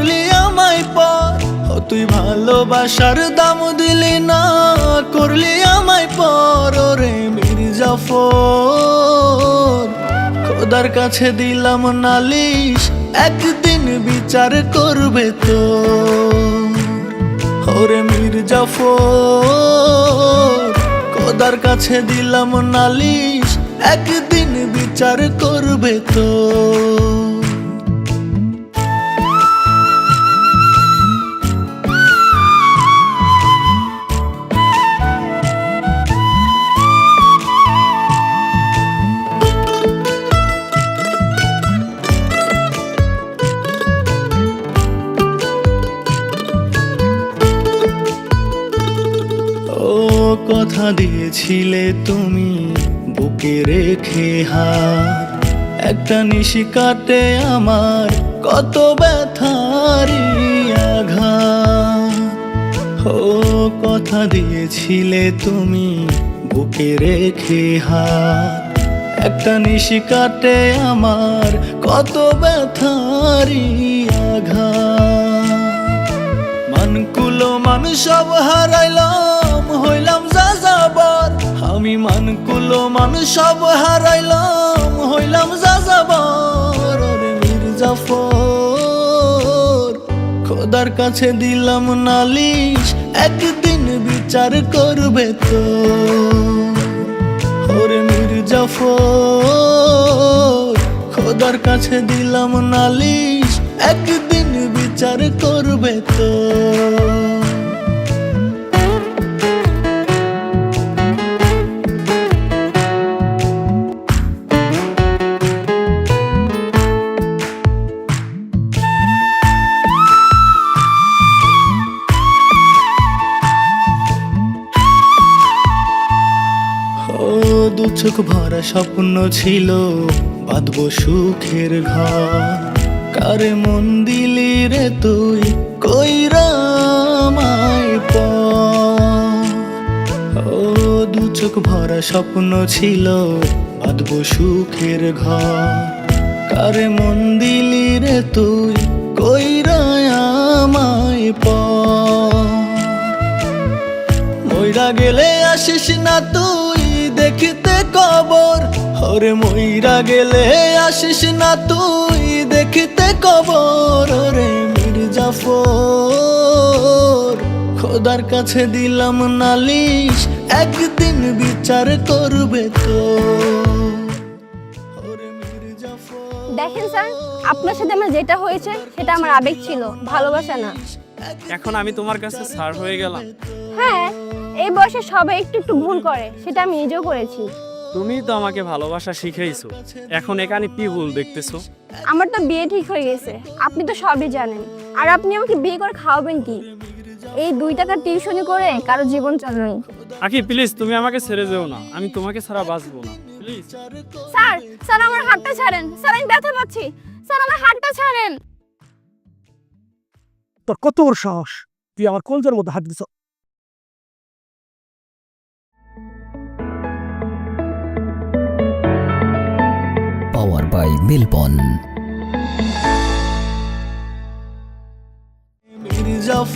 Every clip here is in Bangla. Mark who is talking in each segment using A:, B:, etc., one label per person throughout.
A: করলি আমায় পর, ও তুই ভালোবাসার দাম দিলি না, করলি আমায় পর। ওরে মির্জাফর, খোদার কাছে দিলাম নালিশ, একদিন বিচার করবে তো। ওরে মির্জাফর, খোদার কাছে দিলাম নালিশ, একদিন বিচার করবে তো। কথা দিয়েছিলে তুমি বুকে রেখে হার, একটা নিশি কাটে আমার কত ব্যথারি আঘাত। ও কথা দিয়েছিলে তুমি বুকে রেখে হার, একটা নিশি কাটে আমার কত ব্যথারি আঘাত। মানকুলো মান সব হারাইলাম, হইলাম যাযাবর। আমি মানকুলো মান সব হারাইলাম, হইলাম যাযাবর। ওরে মির্জাফর, খোদার কাছে দিলাম নালিশ, একদিন বিচার করবে তো। ওরে মির্জাফর, খোদার কাছে দিলাম নালিশ, একদিন বিচার করবে তো। দু চোখ ভরা স্বপ্ন ছিল বাঁধবো সুখের ঘর, কারে মন দিলি রে তুই কইরা আমায় পর। ও দু চোখ ভরা স্বপ্ন ছিল বাঁধবো সুখের ঘর, কারে মন দিলি রে তুই কইরা আমায় পর। মইরা গেলে আসিস না তুই দেখিতে কবর, ওরে মইরা গেলে আসিস না তুই দেখিতে কবর। ওরে মির্জাফর, খোদার কাছে দিলাম নালিশ, একদিন বিচার করবে তো। ওরে মির্জাফর,
B: দেখেন স্যার, আপনার সাথে আমার যেটা হয়েছে সেটা আমার আবেগ ছিল, ভালোবাসা না।
C: এখন আমি তোমার কাছে স্যার হয়ে গেলাম।
B: হ্যাঁ, এই বয়সে সবাই একটু একটু ভুল করে, সেটা আমি নিজেও করেছি।
C: তুমি তো আমাকে ভালোবাসা শিখাইছো, এখন এখানে কি ভুল দেখতেছো?
B: আমার তো বিয়ে ঠিক হয়ে গেছে, আপনি তো সবই জানেন। আর আপনি আমাকে বিয়ে করে খাওয়াবেন কি? এই 2 টাকার টিউশনি করে কারো জীবন চলবে।
C: আকি প্লিজ, তুমি আমাকে ছেড়ে যেও না, আমি তোমাকে ছাড়া বাঁচবো না, প্লিজ।
B: স্যার, স্যার আমার হাতটা ছাড়েন, স্যার আমি ব্যথা পাচ্ছি, স্যার আমার হাতটা ছাড়েন।
D: তোর কত বড় সাহস, তুই আমার কলজার মধ্যে হাত দিছ।
E: Power by মিলবন।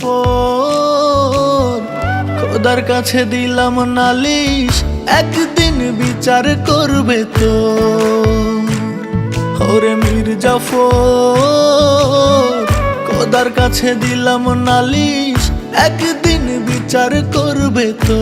A: মির্জাফর, খোদার কাছে দিলাম নালিশ, একদিন বিচার করবে তো। ওরে মির্জাফর, খোদার কাছে দিলাম নালিশ, একদিন বিচার করবে তো।